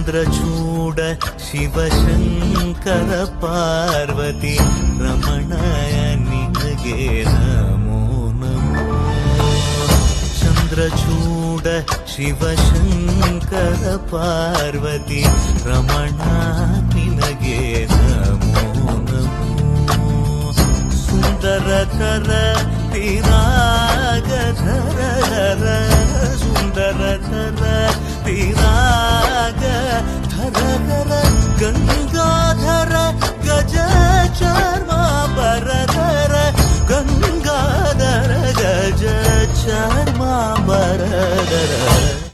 ಚಂದ್ರಚೂಡ ಶಿವಶಂಕರ ಪಾರ್ವತಿ ರಮಣಯ ನಿನಗೆ ನಮೋ ನಮೋ. ಚಂದ್ರಚೂಡ ಶಿವಶಂಕರ ಪಾರ್ವತಿ ರಮಣ ನಿನಗೆ ನಮೋ ನಮೋ. ಸುಂದರಕರ ತಿರಾಗಧರ ಸುಂದರಕರ ತಿರಾಗ ಧರಕರ ಗಂಗ